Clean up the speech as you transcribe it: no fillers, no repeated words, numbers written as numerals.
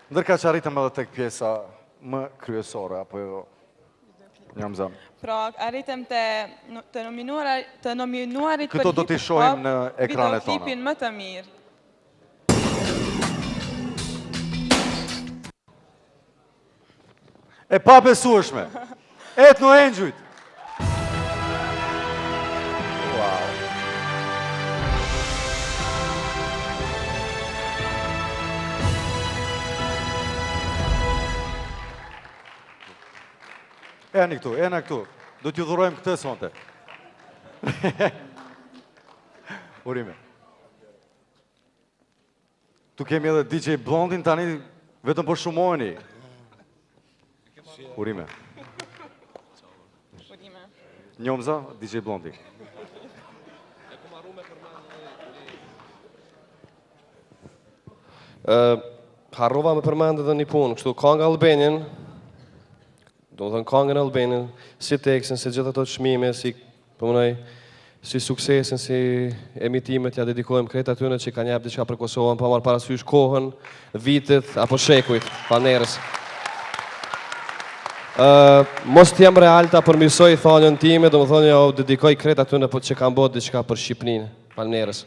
Ndërka që arritëm edhe tek pjesa më kryesore, apo jo? Njëm zëmë. Pra, arritëm të nominuarit për Këto do t'i shohim në ekranet tona. videoklipin më të mirë. E pa besueshme. Etno Engjujt. Wow. Eni këtu. Do t'ju dhurojmë këtë sonte. Urime. Tu kemi edhe DJ Blondin tani, vetëm për shumojni. Urime. Njomza, DJ Blondi. Harrova me përmendë edhe një punë, kështu Kanga Albanin, do të thënë Kangën Albanin, si tekstin, si gjithë ato çmime, si pëmënoj, si suksesin, si emitimet, ja dedikojmë krejt atyre që kanë jep diçka për Kosovën, pa marrë parasysh kohën, vitet, apo shekujt, falënderës. Mos t'jem realta përmirësoj thanjën time, do më thonë ja dedikoj krejt atyre që kanë bërë diçka për Shqipërinë, falënderës.